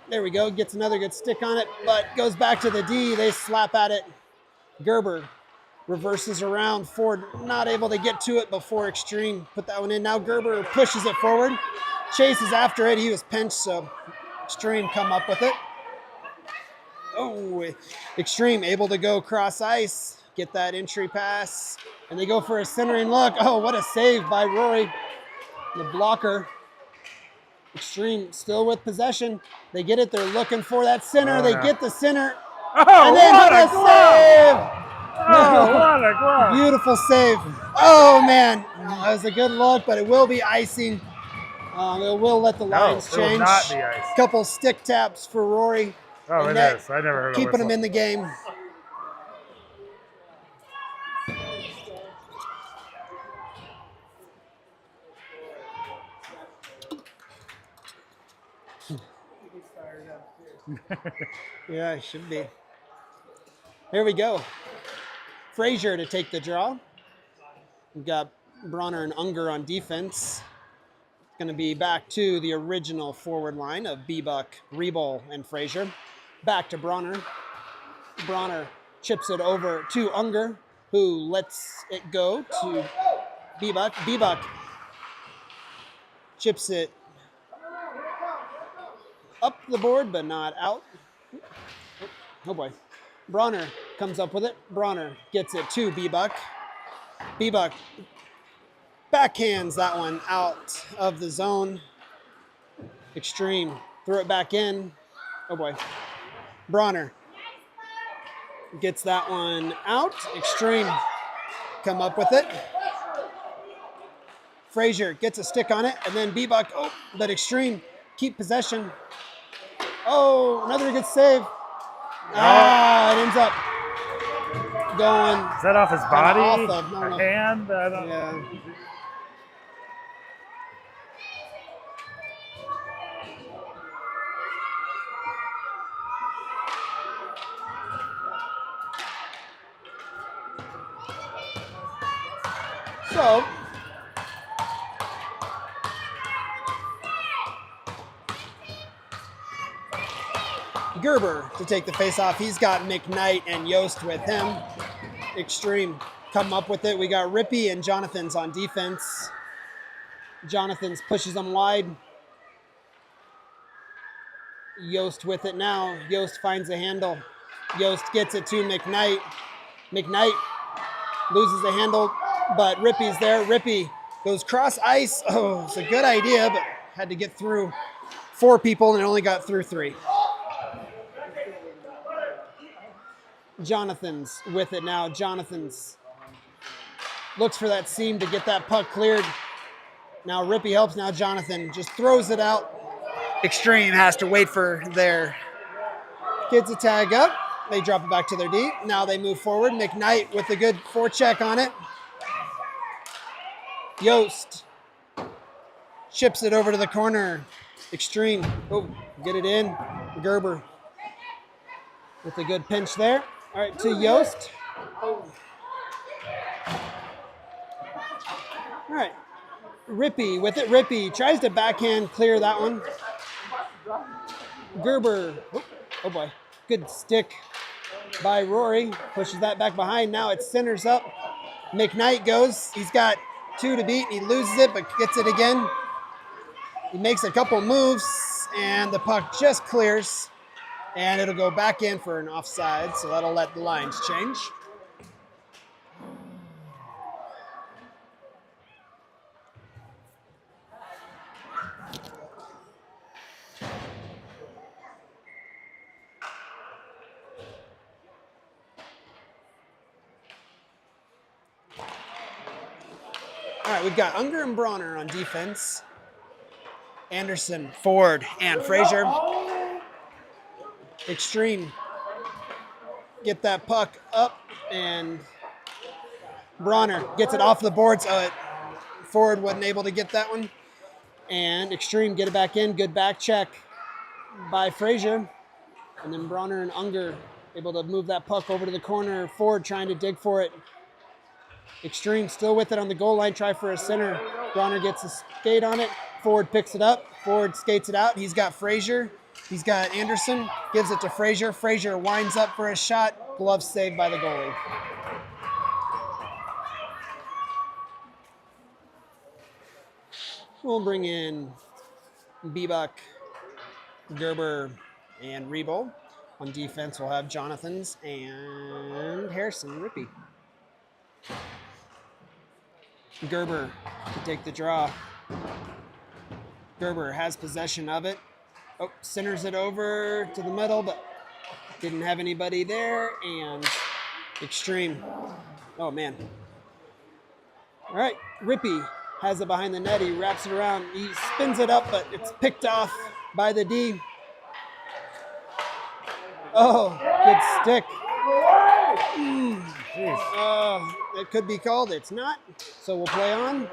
there we go. Gets another good stick on it, but goes back to the D. They slap at it. Gerber reverses around. Ford not able to get to it before Extreme put that one in. Now Gerber pushes it forward. Chases after it. He was pinched, so Extreme come up with it. Oh, Extreme able to go cross ice. Get that entry pass. And they go for a centering look. Oh, what a save by Rory. The blocker. Extreme still with possession. They get it. They're looking for that center. Oh, they no. get the center. Oh, And then what what a a glove! save! Oh, what a glove! Beautiful save. Oh, man. That was a good look, but it will be icing. It will let the lines it will change. not be ice. Couple stick taps for Rory. Oh, And it that- is. I never heard of Keeping him in the game. Yeah, it should be. Here we go. Frazier to take the draw. We've got Bronner and Unger on defense. Going to be back to the original forward line of Bebuk, Rebol, and Frazier. Back to Bronner. Bronner chips it over to Unger, who lets it go to Bebuk. Bebuk chips it up the board, but not out. Oh boy. Bronner comes up with it. Bronner gets it to Bebuk. Bebuk backhands that one out of the zone. Extreme. Throw it back in. Oh boy. Bronner gets that one out. Extreme come up with it. Frazier gets a stick on it, and then Bebuk. Oh, but Extreme keep possession. Oh, another good save. It ends up going. Is that off his body? Off of, no, Or no. hand? I don't Yeah. So, Gerber to take the face off. He's got McKnight and Yost with him. Extreme come up with it. We got Rippy and Jonathan's on defense. Jonathan's pushes them wide. Yost with it now. Yost finds a handle. Yost gets it to McKnight. McKnight loses the handle, but Rippy's there. Rippy goes cross ice. Oh, it's a good idea, but had to get through 4 people and only got through 3. Jonathan's with it now. Jonathan's looks for that seam to get that puck cleared. Now Rippy helps. Now Jonathan just throws it out. Extreme has to wait for their kids to tag up. They drop it back to their D. Now they move forward. McKnight with a good forecheck on it. Yost chips it over to the corner. Extreme. Oh, get it in. Gerber with a good pinch there. All right, to Yost. Oh. All right. Rippy with it. Rippy tries to backhand clear that one. Gerber. Oh boy. Good stick by Rory. Pushes that back behind. Now it centers up. McKnight goes. He's got 2 to beat. He loses it, but gets it again. He makes a couple moves, and the puck just clears. And it'll go back in for an offside, so that'll let the lines change. All right, we've got Unger and Bronner on defense. Anderson, Ford, and Frazier. Extreme. Get that puck up, and Bronner gets it off the boards. Ford wasn't able to get that one. And Extreme get it back in. Good back check by Frazier. And then Bronner and Unger able to move that puck over to the corner. Ford trying to dig for it. Extreme still with it on the goal line. Try for a center. Bronner gets a skate on it. Ford picks it up. Ford skates it out. He's got Frazier. He's got Anderson. Gives it to Frazier. Frazier winds up for a shot. Glove saved by the goalie. We'll bring in Bebuk, Gerber, and Rebo. On defense, we'll have Jonathan's and Harrison Rippy. Gerber to take the draw. Gerber has possession of it. Oh, centers it over to the middle, but didn't have anybody there. And Extreme. Oh, man. All right, Rippy has it behind the net. He wraps it around. He spins it up, but it's picked off by the D. Oh, good stick. It could be called. It's not. So we'll play on.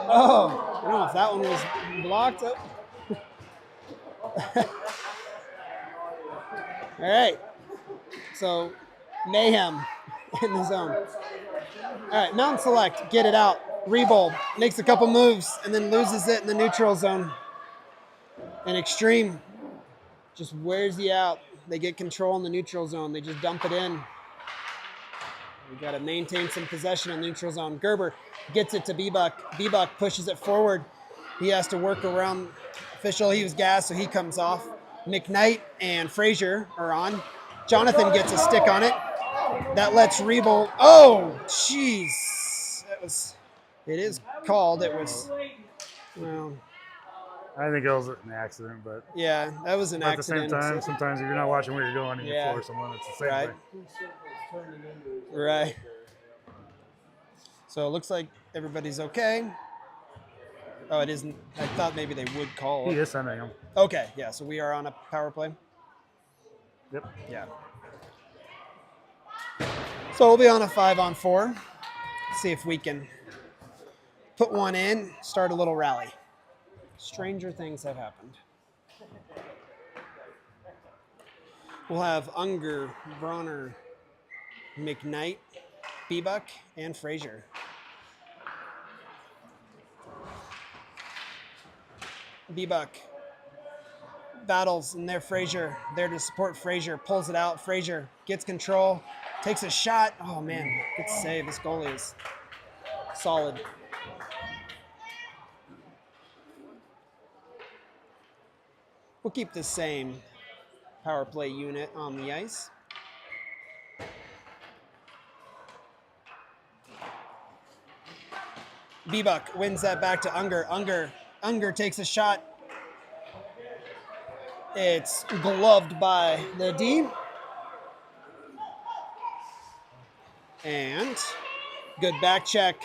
Oh, I don't know if that one was blocked. Oh. All right. So mayhem in the zone. All right, Mountain Select, get it out. Rebold makes a couple moves and then loses it in the neutral zone. And Extreme just wears you out. They get control in the neutral zone. They just dump it in. We got to maintain some possession in the neutral zone. Gerber gets it to Bebuk. Bebuk pushes it forward. He has to work around official. He was gassed, so he comes off. McKnight and Frazier are on. Jonathan gets a stick on it. That lets Rebold. Oh, jeez. It is called. It was, well. I think it was an accident, but Yeah, that was an at the accident. same time, sometimes if you're not watching where you're going and you floor someone, it's the same Right. way. Right. So it looks like everybody's okay. Oh, it isn't. I thought maybe they would call He it. is sending him. Okay, yeah, so we are on a power play. Yep. Yeah. So we'll be on a 5-on-4. See if we can put one in, start a little rally. Stranger things have happened. We'll have Unger, Bronner, McKnight, Bebuk, and Frazier. Bebuk battles in there. Frazier there to support Frazier. Pulls it out. Frazier gets control. Takes a shot. Oh man, good save. This goalie is solid. We'll keep the same power play unit on the ice. Bebuk wins that back to Unger. Unger takes a shot. It's gloved by the D. And good back check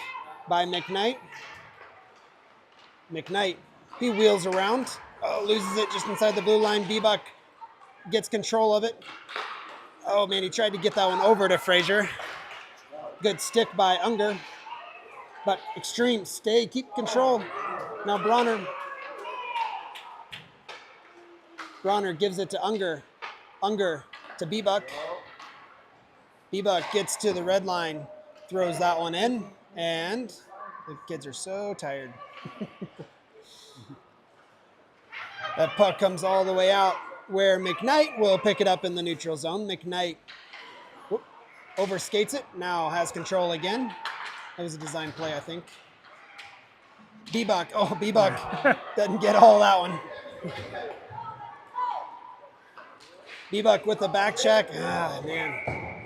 by McKnight. McKnight, he wheels around. Oh, loses it just inside the blue line. Bebuk gets control of it. Oh man, he tried to get that one over to Frazier. Good stick by Unger. But Extreme, keep control. Now Bronner. Bronner gives it to Unger. Unger to Bebuk. Bebuk gets to the red line, throws that one in, and the kids are so tired. That puck comes all the way out where McKnight will pick it up in the neutral zone. McKnight overskates it, now has control again. That was a design play, I think. Bebuk, Bebuk doesn't get all that one. Bebuk with the back check. Ah, man.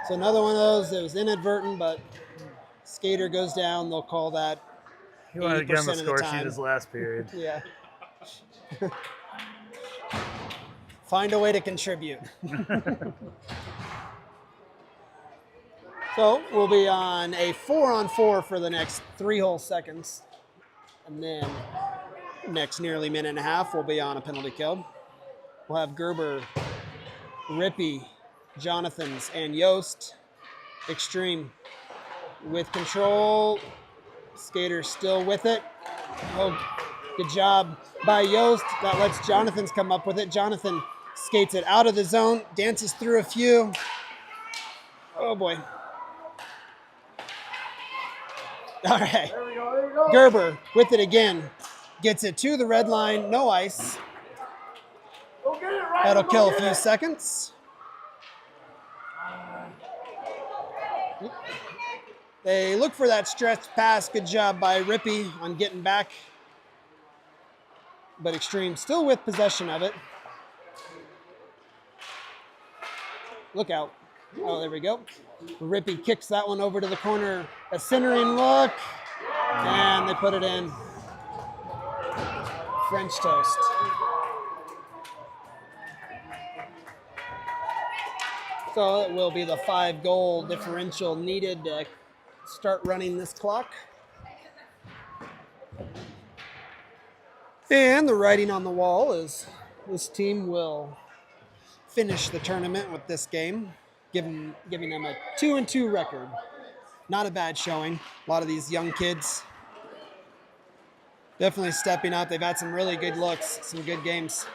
So another one of those that was inadvertent, but skater goes down. They'll call that. He wanted to get him a 80% of the score sheet time. his last period. Yeah. Find a way to contribute. So we'll be on a 4-on-4 for the next 3 whole seconds. And then next nearly minute and a half, we'll be on a penalty kill. We'll have Gerber, Rippey, Jonathans, and Yost. Extreme with control. Skater still with it. Oh, good job by Yost. That lets Jonathans come up with it. Jonathan skates it out of the zone, dances through a few. Oh boy. All right. There we go. Gerber with it again. Gets it to the red line, no ice. Go get it, right. That'll kill a few seconds. They look for that stretch pass. Good job by Rippey on getting back. But Extreme still with possession of it. Look out. Oh, there we go. Rippey kicks that one over to the corner. A centering look. And they put it in. French toast. So it will be the 5-goal differential needed to start running this clock. And the writing on the wall is this team will finish the tournament with this game, giving them a 2-2 record. Not a bad showing. A lot of these young kids definitely stepping up. They've had some really good looks, some good games.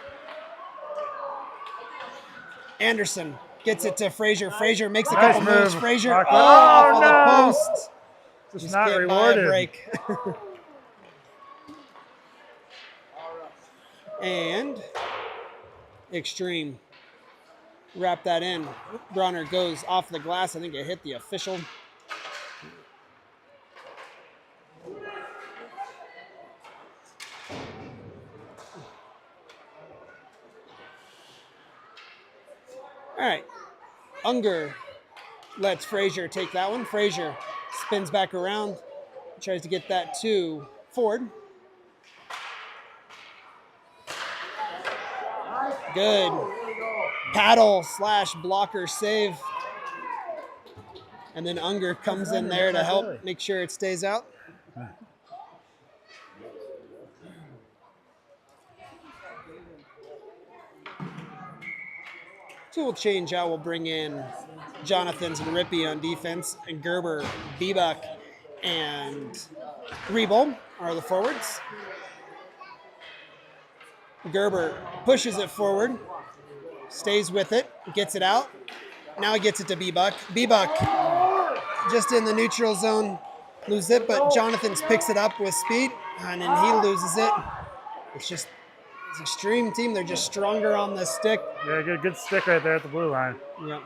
Anderson gets it to Frazier. Frazier makes a couple moves. Frazier off of the post. Just not rewarded. Break. And Extreme wrap that in. Bronner goes off the glass. I think it hit the official. All right. Unger lets Frazier take that one. Frazier spins back around, tries to get that to Ford. Good paddle / blocker save. And then Unger comes in there to help make sure it stays out. So we'll change out. We'll bring in Jonathans and Rippey on defense, and Gerber, Bebuk, and Rebel are the forwards. Gerber pushes it forward, stays with it, gets it out. Now he gets it to Bebuk. Bebuk just in the neutral zone, loses it, but Jonathans picks it up with speed, and then he loses it. It's just it's Extreme team. They're just stronger on the stick. Yeah, good stick right there at the blue line. Yeah.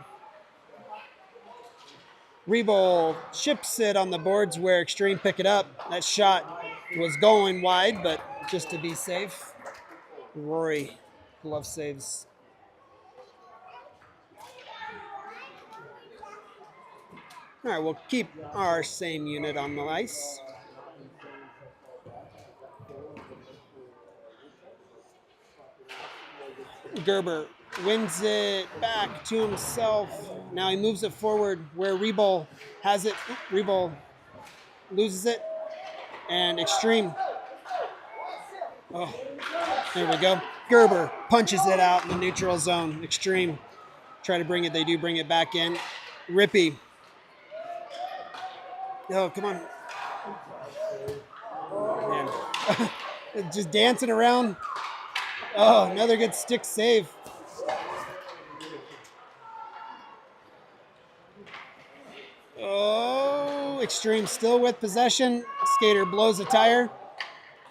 Rebel chips it on the boards where Extreme pick it up. That shot was going wide, but just to be safe, Rory glove saves. All right, we'll keep our same unit on the ice. Gerber wins it back to himself. Now he moves it forward where Rebel has it. Rebel loses it. And Extreme. Oh, there we go. Gerber punches it out in the neutral zone. Extreme try to bring it. They do bring it back in. Rippy. Oh, come on. Man. Just dancing around. Oh, another good stick save. Oh, Extreme still with possession. Skater blows a tire.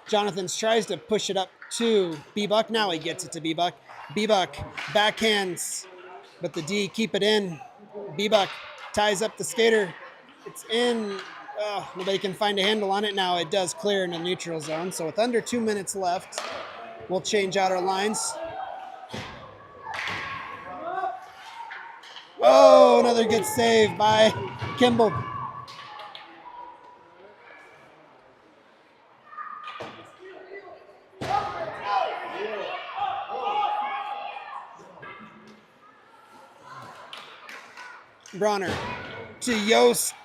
Jonathan's tries to push it up to B-Buck. Now he gets it to B-Buck. B-Buck backhands, but the D keep it in. B-Buck ties up the skater. It's in. Oh, nobody can find a handle on it now. It does clear in the neutral zone. So with under 2 minutes left, we'll change out our lines. Oh, another good save by Kimball. Bronner to Yost.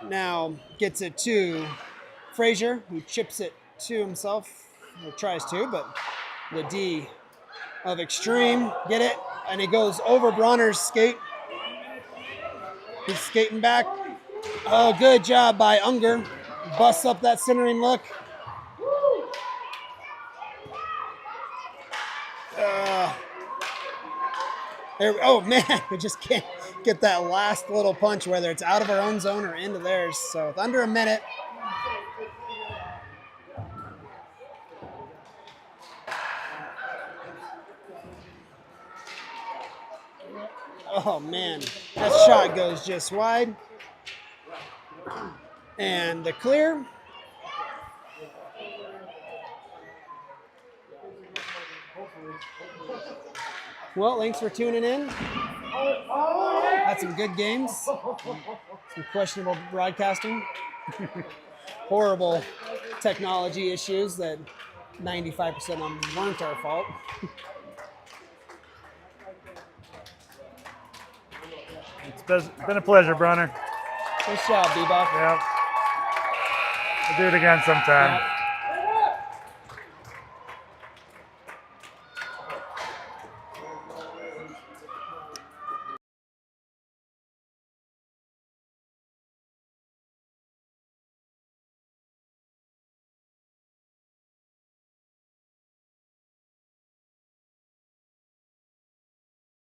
Now gets it to Frazier, who chips it to himself, or tries to, but the D of Extreme get it, and it goes over Bronner's skate. He's skating back. Oh, good job by Unger. Busts up that centering look. Oh man, we just can't get that last little punch, whether it's out of our own zone or into theirs. So with under a minute, oh man, that shot goes just wide. And the clear. Well, thanks for tuning in. Had some good games. Some questionable broadcasting. Horrible technology issues that 95% of them weren't our fault. It's been a pleasure, Bronner. Good job, Bebop. Yeah. We'll do it again sometime. Yeah.